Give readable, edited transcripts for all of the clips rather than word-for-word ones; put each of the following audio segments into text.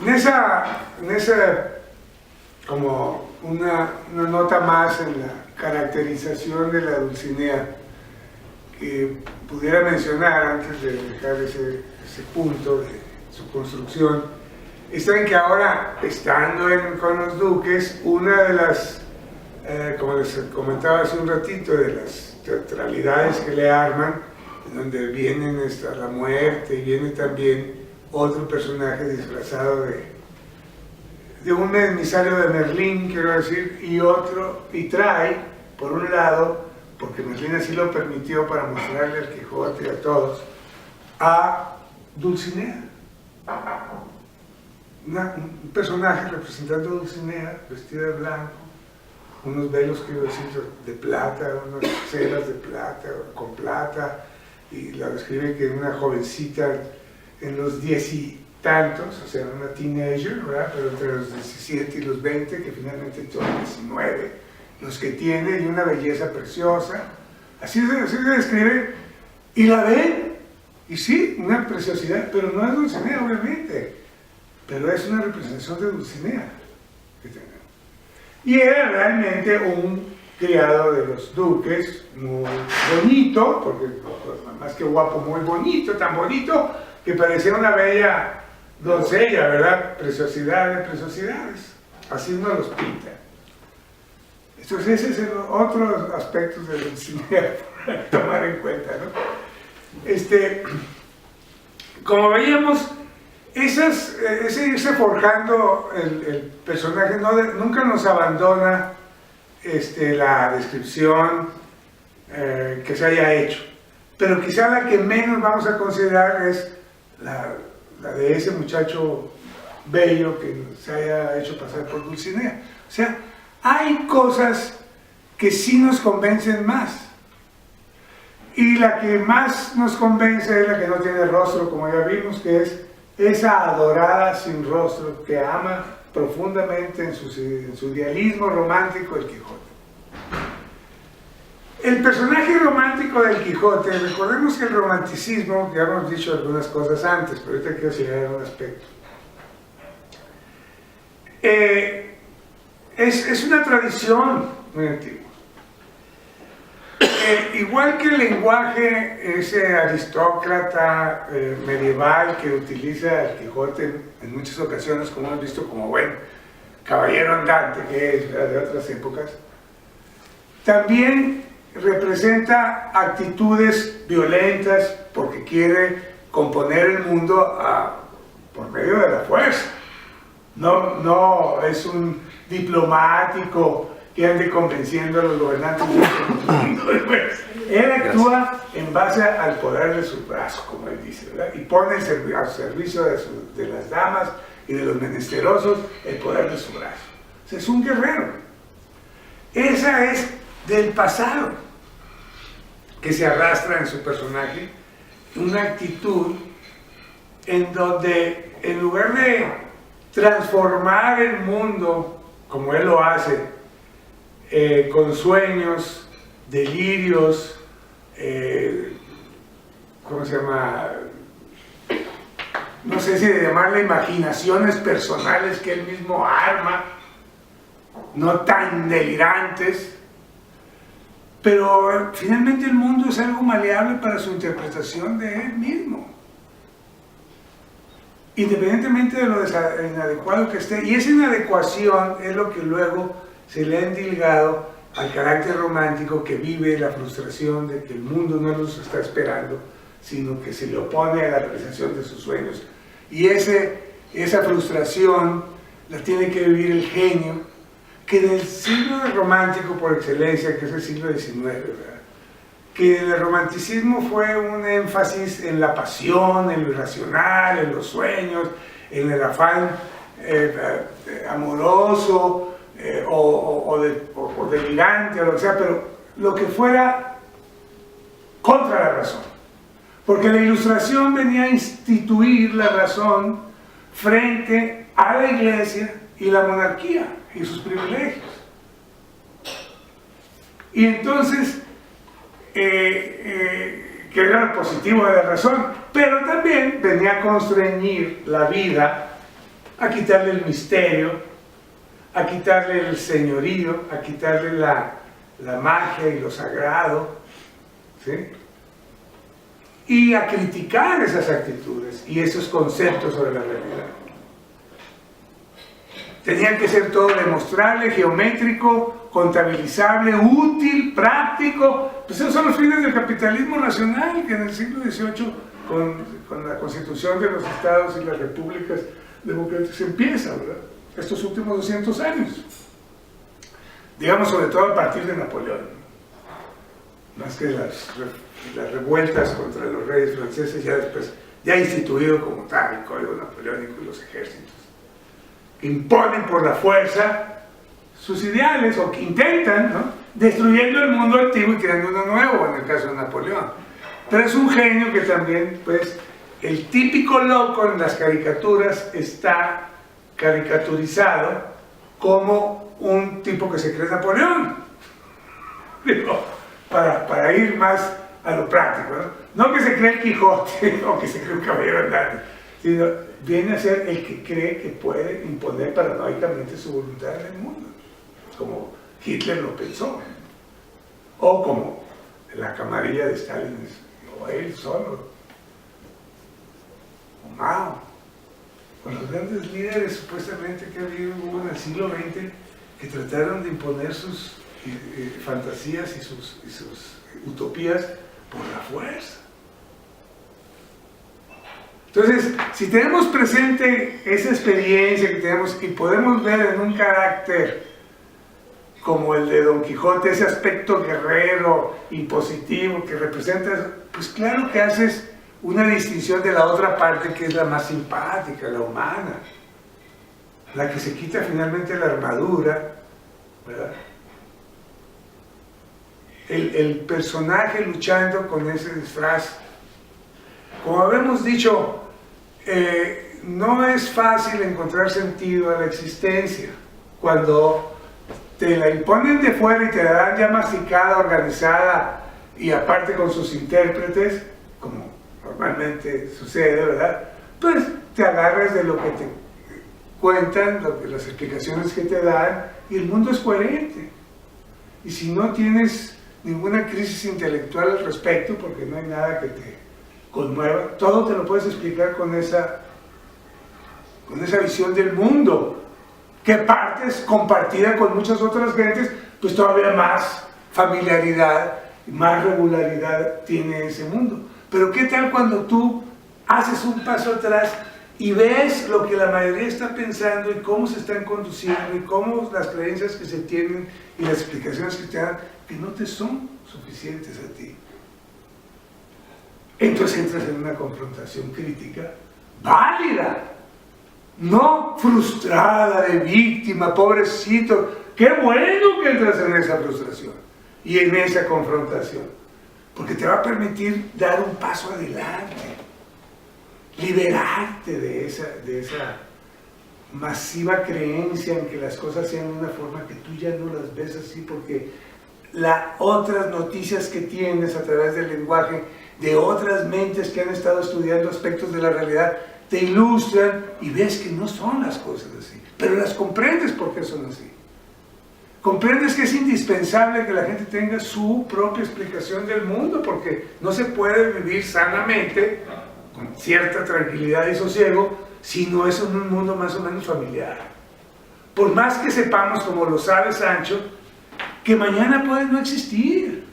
En esa como una nota más en la caracterización de la Dulcinea que pudiera mencionar antes de dejar ese punto de su construcción, está en que ahora, estando con los duques, una de las, como les comentaba hace un ratito, de las teatralidades que le arman, donde vienen la muerte y viene también otro personaje disfrazado de un emisario de Merlín, quiero decir, y trae, por un lado, porque Merlín así lo permitió para mostrarle al Quijote y a todos, a Dulcinea. Un personaje representando a Dulcinea, vestida de blanco, unos velos, quiero decir, de plata, unas ceras de plata, con plata, y la describe que una jovencita en los 10 y tantos, o sea, una teenager, ¿verdad? Pero entre los 17 y los 20, que finalmente son 19, los que tiene, y una belleza preciosa, así se describe, y la ven, y sí, una preciosidad, pero no es Dulcinea, obviamente, pero es una representación de Dulcinea que tenemos. Y era realmente un criado de los duques, muy bonito, porque más que guapo, muy bonito, tan bonito, que parecía una bella doncella, ¿verdad? Preciosidad de preciosidades, así nos los pinta. Entonces ese es otro aspecto de Dulcinea para tomar en cuenta, ¿no? Como veíamos, ese irse forjando el personaje nunca nos abandona la descripción que se haya hecho, pero quizá la que menos vamos a considerar es la de ese muchacho bello que se haya hecho pasar por Dulcinea. O sea, hay cosas que sí nos convencen más, y la que más nos convence es la que no tiene rostro, como ya vimos, que es esa adorada sin rostro que ama profundamente en su idealismo romántico el Quijote. El personaje romántico del Quijote, recordemos que el romanticismo, ya hemos dicho algunas cosas antes, pero ahorita quiero señalar un aspecto. Es una tradición muy antigua. Igual que el lenguaje, ese aristócrata medieval que utiliza el Quijote en muchas ocasiones, como hemos visto, como buen caballero andante que es de otras épocas, también representa actitudes violentas porque quiere componer el mundo por medio de la fuerza. No es un diplomático que ande convenciendo a los gobernantes del mundo. Él actúa en base al poder de su brazo, como él dice, ¿verdad? Y pone al servicio de las damas y de los menesterosos el poder de su brazo. O sea, es un guerrero. Esa es del pasado que se arrastra en su personaje, una actitud en donde, en lugar de transformar el mundo como él lo hace, con sueños, delirios, ¿cómo se llama? No sé si de llamarle imaginaciones personales que él mismo arma, no tan delirantes, pero finalmente el mundo es algo maleable para su interpretación de él mismo, independientemente de lo inadecuado que esté. Y esa inadecuación es lo que luego se le ha endilgado al carácter romántico, que vive la frustración de que el mundo no los está esperando, sino que se le opone a la realización de sus sueños. Y esa frustración la tiene que vivir el genio, que en el siglo romántico por excelencia, que es el siglo XIX, ¿verdad? Que el romanticismo fue un énfasis en la pasión, en lo irracional, en los sueños, en el afán amoroso, o delirante, o lo que sea, pero lo que fuera contra la razón. Porque la Ilustración venía a instituir la razón frente a la Iglesia y la monarquía y sus privilegios. Y entonces, que era lo positivo de la razón, pero también venía a constreñir la vida a quitarle el misterio, a quitarle el señorío, a quitarle la magia y lo sagrado, ¿sí? Y a criticar esas actitudes y esos conceptos sobre la realidad. Tenían que ser todo demostrable, geométrico, contabilizable, útil, práctico. Pues esos son los fines del capitalismo nacional, que en el siglo XVIII, con la constitución de los estados y las repúblicas democráticas, empieza, ¿verdad? Estos últimos 200 años. Digamos, sobre todo a partir de Napoleón. Más que las revueltas contra los reyes franceses, ya después, ya instituido como tal el código napoleónico y los ejércitos. Imponen por la fuerza sus ideales, o que intentan, ¿no? Destruyendo el mundo antiguo y creando uno nuevo, en el caso de Napoleón. Pero es un genio que también, pues, el típico loco en las caricaturas está caricaturizado como un tipo que se cree Napoleón. Digo, para ir más a lo práctico, ¿no? No que se cree el Quijote o que se cree un caballero andante, sino viene a ser el que cree que puede imponer paranoicamente su voluntad en el mundo, como Hitler lo pensó, o como la camarilla de Stalin, o él solo, o Mao, con los grandes líderes supuestamente que hubo en el siglo XX que trataron de imponer sus fantasías y sus utopías por la fuerza. Entonces, si tenemos presente esa experiencia que tenemos y podemos ver en un carácter como el de Don Quijote, ese aspecto guerrero, impositivo que representa, pues claro que haces una distinción de la otra parte que es la más simpática, la humana, la que se quita finalmente la armadura, ¿verdad? El personaje luchando con ese disfraz. Como habíamos dicho, no es fácil encontrar sentido a la existencia cuando te la imponen de fuera y te la dan ya masticada, organizada y aparte con sus intérpretes, como normalmente sucede, ¿verdad? Pues te agarras de lo que te cuentan, las explicaciones que te dan, y el mundo es coherente. Y si no tienes ninguna crisis intelectual al respecto, porque no hay nada que te conmueva, todo te lo puedes explicar con esa visión del mundo, que partes compartida con muchas otras gentes, pues todavía más familiaridad y más regularidad tiene ese mundo. Pero ¿qué tal cuando tú haces un paso atrás y ves lo que la mayoría está pensando y cómo se están conduciendo y cómo las creencias que se tienen y las explicaciones que te dan, que no te son suficientes a ti? Entonces entras en una confrontación crítica válida, no frustrada, de víctima, pobrecito. Qué bueno que entras en esa frustración y en esa confrontación, porque te va a permitir dar un paso adelante, liberarte de esa masiva creencia en que las cosas sean de una forma que tú ya no las ves así, porque las otras noticias que tienes a través del lenguaje de otras mentes que han estado estudiando aspectos de la realidad te ilustran y ves que no son las cosas así, pero las comprendes porque son así. Comprendes que es indispensable que la gente tenga su propia explicación del mundo, porque no se puede vivir sanamente, con cierta tranquilidad y sosiego, si no es en un mundo más o menos familiar. Por más que sepamos, como lo sabe Sancho, que mañana puede no existir,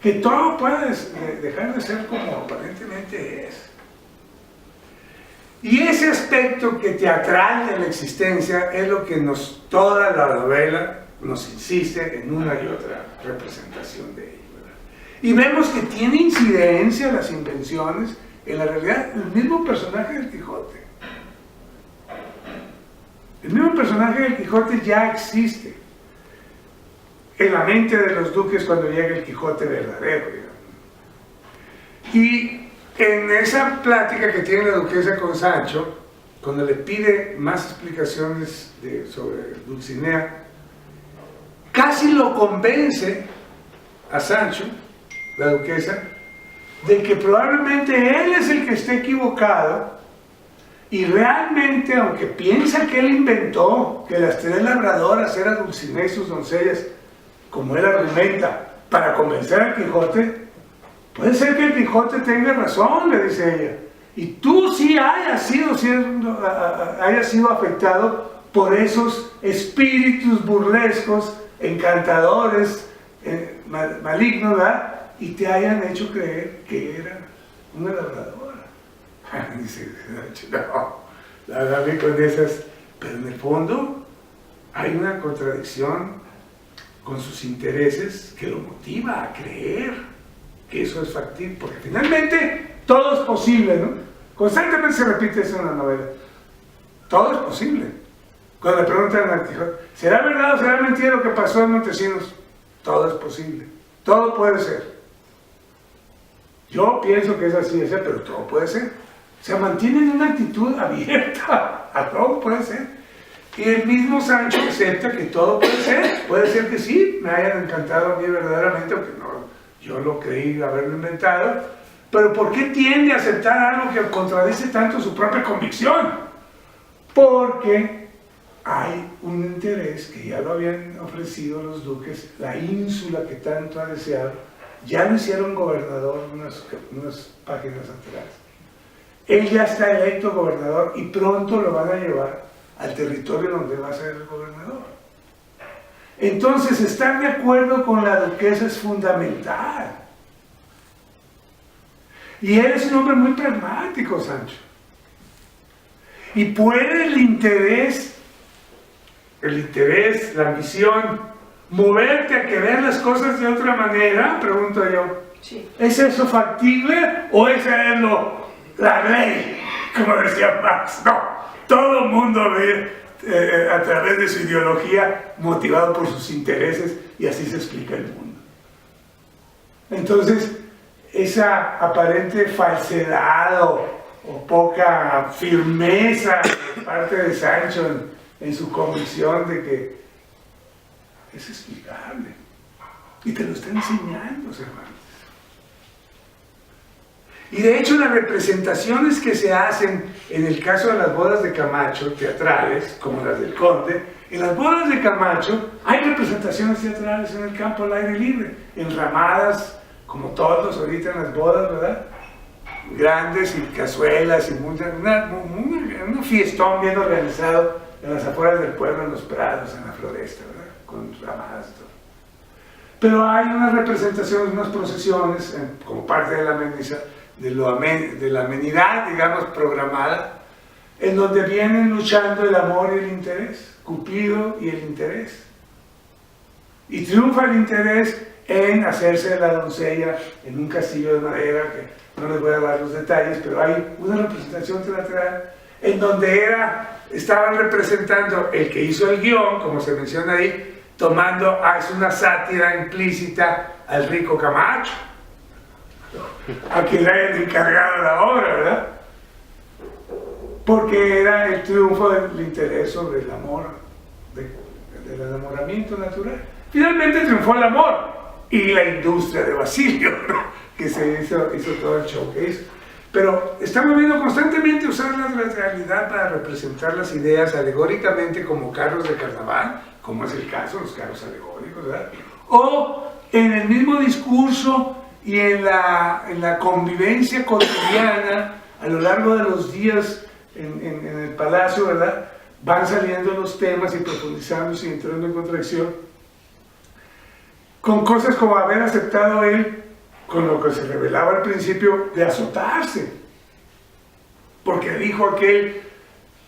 que todo puede dejar de ser como aparentemente es. Y ese aspecto que teatral de la existencia es lo que toda la novela nos insiste en una y otra representación de ello, ¿verdad? Y vemos que tiene incidencia las invenciones en la realidad. El mismo personaje del Quijote, el mismo personaje del Quijote ya existe en la mente de los duques cuando llega el Quijote verdadero, digamos. Y en esa plática que tiene la duquesa con Sancho, cuando le pide más explicaciones sobre Dulcinea, casi lo convence a Sancho, la duquesa, de que probablemente él es el que esté equivocado y realmente, aunque piensa que él inventó que las 3 labradoras eran Dulcinea y sus doncellas, como él argumenta, para convencer al Quijote, puede ser que el Quijote tenga razón, le dice ella, y tú sí hayas sido afectado por esos espíritus burlescos, encantadores, malignos, ¿verdad? Y te hayan hecho creer que era una labradora. Dice, no, la verdad que con esas, pero en el fondo hay una contradicción con sus intereses que lo motiva a creer que eso es factible, porque finalmente todo es posible, ¿no? Constantemente se repite eso en la novela. Todo es posible. Cuando le preguntan a Quijote, ¿será verdad o será mentira lo que pasó en Montesinos? Todo es posible. Todo puede ser. Yo pienso que es así, pero todo puede ser. O sea, mantienen una actitud abierta a todo puede ser. Y el mismo Sancho acepta que todo puede ser. Puede ser que sí, me hayan encantado a mí verdaderamente, aunque no, yo lo creí haberlo inventado. Pero ¿por qué tiende a aceptar algo que contradice tanto su propia convicción? Porque hay un interés que ya lo habían ofrecido los duques, la ínsula que tanto ha deseado, ya lo hicieron gobernador unas páginas atrás. Él ya está electo gobernador y pronto lo van a llevar al territorio donde va a ser el gobernador. Entonces, estar de acuerdo con la duquesa es fundamental. Y él es un hombre muy pragmático, Sancho. Y puede el interés, la ambición, moverte a que veas las cosas de otra manera, pregunto yo. Sí. ¿Es eso factible o esa es la ley? Como decía Marx, no. Todo el mundo ve a través de su ideología, motivado por sus intereses, y así se explica el mundo. Entonces, esa aparente falsedad o poca firmeza de parte de Sancho en su convicción de que es explicable. Y te lo está enseñando, Cervantes. Y de hecho las representaciones que se hacen en el caso de las bodas de Camacho, teatrales, como las del Conde, en las bodas de Camacho hay representaciones teatrales en el campo al aire libre, enramadas, como todos ahorita en las bodas, ¿verdad? Grandes y cazuelas y un fiestón bien organizado en las afueras del pueblo, en los prados, en la floresta, ¿verdad? Con ramadas y todo. Pero hay unas representaciones, unas procesiones, como parte de la amenidad, digamos, programada, en donde vienen luchando el amor y el interés, Cupido y el interés. Y triunfa el interés en hacerse de la doncella en un castillo de madera, que no les voy a dar los detalles, pero hay una representación teatral en donde estaban representando el que hizo el guión, como se menciona ahí, tomando, es una sátira implícita al rico Camacho, a quien le hayan encargado la obra, ¿verdad? Porque era el triunfo del interés sobre el amor, del enamoramiento natural. Finalmente triunfó el amor y la industria de Basilio, ¿no? Que se hizo todo el show que hizo. Pero estamos viendo constantemente usar la realidad para representar las ideas alegóricamente como carros de carnaval, como es el caso, los carros alegóricos, ¿verdad? O en el mismo discurso y en la convivencia cotidiana a lo largo de los días en el palacio, ¿verdad? Van saliendo los temas y profundizándose y entrando en contradicción con cosas como haber aceptado él con lo que se revelaba al principio de azotarse, porque dijo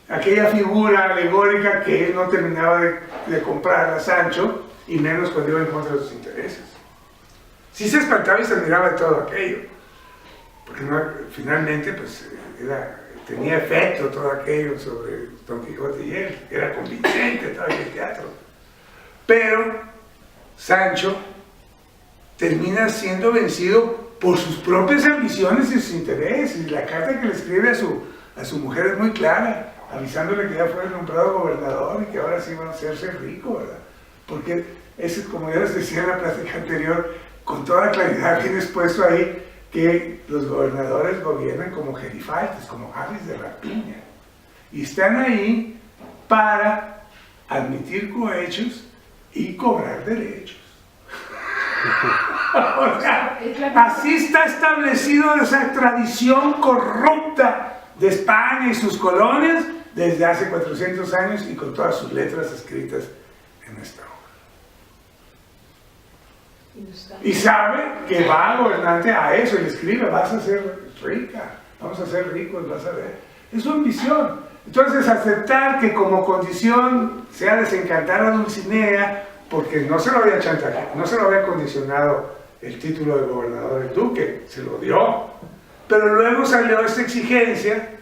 aquella figura alegórica que él no terminaba de comprar a Sancho, y menos cuando iba en contra de sus intereses. Sí se espantaba y se admiraba de todo aquello, porque finalmente pues, tenía efecto todo aquello sobre Don Quijote y él, era convincente todo aquel teatro. Pero Sancho termina siendo vencido por sus propias ambiciones y sus intereses. Y la carta que le escribe a su mujer es muy clara, avisándole que ya fue nombrado gobernador y que ahora sí va a hacerse rico, ¿verdad? Porque como ya les decía en la plática anterior, con toda claridad viene expuesto ahí que los gobernadores gobiernan como gerifaltes, como aves de rapiña. Y están ahí para admitir cohechos y cobrar derechos. O sea, así está establecido esa tradición corrupta de España y sus colonias desde hace 400 años y con todas sus letras escritas en esta obra. Y sabe que va gobernante a eso y le escribe: vas a ser rica, vamos a ser ricos, vas a ver. Es su ambición. Entonces, aceptar que como condición sea desencantar a Dulcinea, porque no se lo había chantajeado, no se lo había condicionado el título de gobernador del duque, se lo dio. Pero luego salió esta exigencia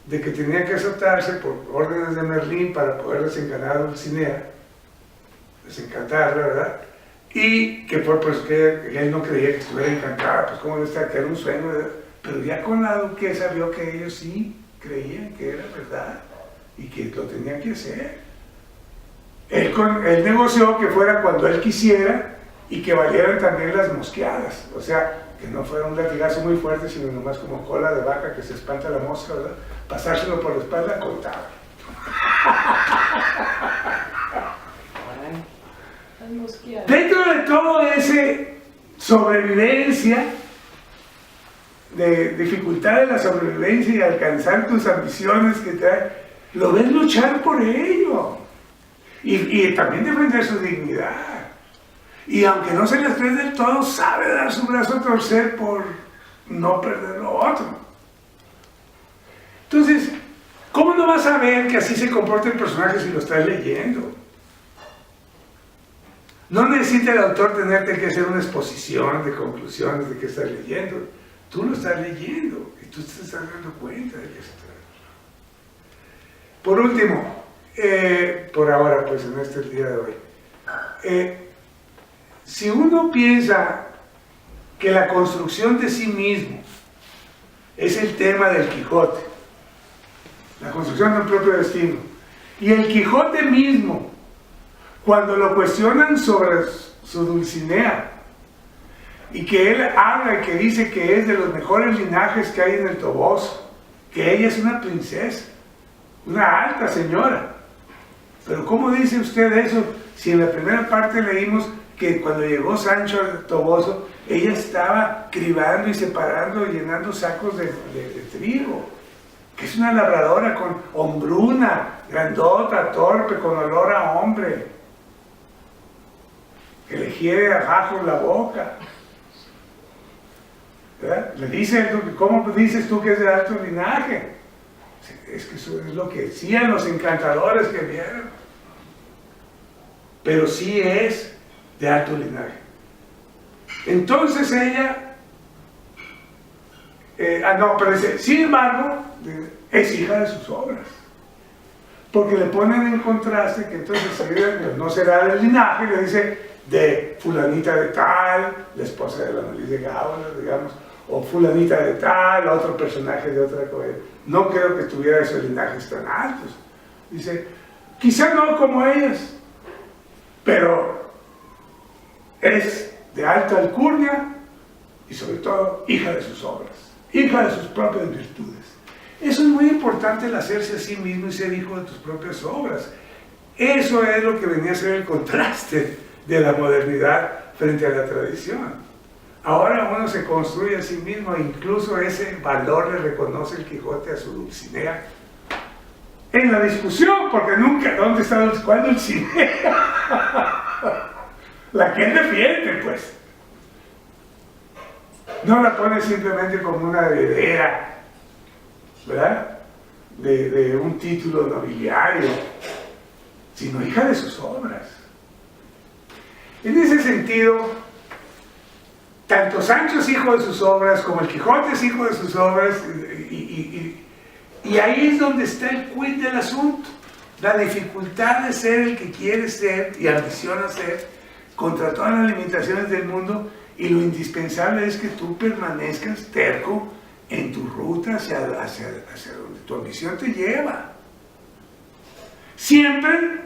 de que tenía que aceptarse por órdenes de Merlín para poder desencantar a Dulcinea, desencantarla, ¿verdad? Y que fue pues que él no creía que estuviera encantada, pues como está, que era un sueño, ¿verdad? Pero ya con la duquesa vio que ellos sí creían que era verdad y que lo tenían que hacer. Él negoció que fuera cuando él quisiera y que valieran también las mosqueadas, o sea, que no fuera un latigazo muy fuerte, sino nomás como cola de vaca que se espanta la mosca, ¿verdad? Pasárselo por la espalda, contaba. Dentro de todo ese sobrevivencia, de dificultad de la sobrevivencia y alcanzar tus ambiciones que trae, lo ves luchar por ello y también defender su dignidad. Y aunque no se les cree del todo, sabe dar su brazo a torcer por no perder lo otro. Entonces, ¿cómo no vas a ver que así se comporta el personaje si lo estás leyendo? No necesita el autor tenerte que hacer una exposición de conclusiones de qué estás leyendo. Tú lo estás leyendo y tú te estás dando cuenta de que se trata. Por último, por ahora, pues en este día de hoy, si uno piensa que la construcción de sí mismo es el tema del Quijote, la construcción del propio destino, y el Quijote mismo, cuando lo cuestionan sobre su Dulcinea, y que él habla y que dice que es de los mejores linajes que hay en el Toboso, que ella es una princesa, una alta señora. Pero ¿cómo dice usted eso si en la primera parte leímos que cuando llegó Sancho al Toboso, ella estaba cribando y separando y llenando sacos de trigo? Que es una labradora con hombruna, grandota, torpe, con olor a hombre, que le hiere a gajos la boca. ¿Verdad? Le dice, ¿cómo dices tú que es de alto linaje? Es que eso es lo que decían los encantadores que vieron. Pero sí es de alto linaje. Entonces ella, pero dice, sin embargo, es hija de sus obras. Porque le ponen en contraste que entonces no será del linaje, le dice de fulanita de tal, la esposa de la Anneliese de Gábala, digamos, o fulanita de tal, otro personaje de otra cosa. No creo que tuviera esos linajes tan altos. Dice, quizá no como ellas, pero es de alta alcurnia y sobre todo hija de sus obras, hija de sus propias virtudes. Eso es muy importante, el hacerse a sí mismo y ser hijo de tus propias obras. Eso es lo que venía a ser el contraste de la modernidad frente a la tradición. Ahora uno se construye a sí mismo, incluso ese valor le reconoce el Quijote a su Dulcinea en la discusión, porque nunca, ¿dónde está cuál Dulcinea? La que él defiende, pues. No la pone simplemente como una heredera, ¿verdad? De un título nobiliario, sino hija de sus obras. En ese sentido, tanto Sancho es hijo de sus obras, como el Quijote es hijo de sus obras, y ahí es donde está el quid del asunto, la dificultad de ser el que quiere ser y ambiciona ser, contra todas las limitaciones del mundo, y lo indispensable es que tú permanezcas terco en tu ruta hacia donde tu ambición te lleva. Siempre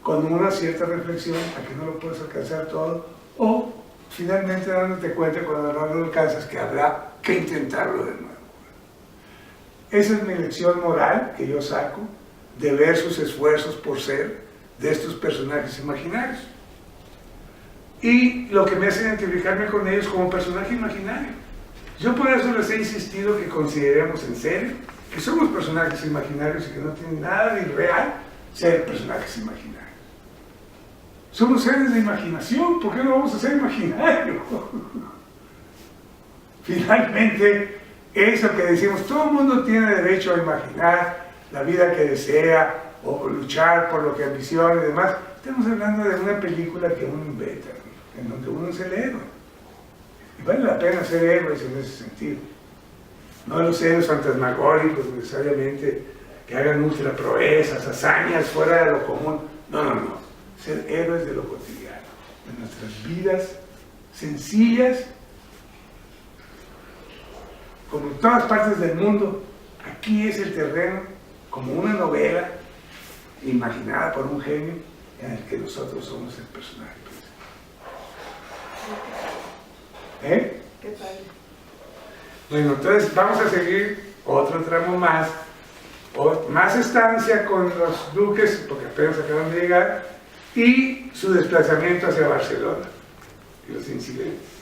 con una cierta reflexión a que no lo puedes alcanzar todo, o finalmente dándote cuenta cuando no lo alcanzas que habrá que intentarlo de nuevo. Esa es mi lección moral que yo saco de ver sus esfuerzos por ser de estos personajes imaginarios. Y lo que me hace identificarme con ellos como personaje imaginario. Yo por eso les he insistido que consideremos en serio que somos personajes imaginarios y que no tienen nada de irreal ser personajes imaginarios. Somos seres de imaginación, ¿por qué no vamos a ser imaginarios? Finalmente, eso que decimos, todo el mundo tiene derecho a imaginar la vida que desea o luchar por lo que ambiciona y demás. Estamos hablando de una película que uno inventa, en donde uno es el héroe. Y vale la pena ser héroes en ese sentido. No los héroes fantasmagóricos necesariamente que hagan ultra proezas, hazañas fuera de lo común. No, no, no. Ser héroes de lo cotidiano, de nuestras vidas sencillas, como en todas partes del mundo. Aquí es el terreno como una novela imaginada por un genio en el que nosotros somos el personaje principal. ¿Eh? Qué padre. Bueno, entonces vamos a seguir otro tramo más, más estancia con los duques, porque apenas acaban de llegar, y su desplazamiento hacia Barcelona y los incidentes.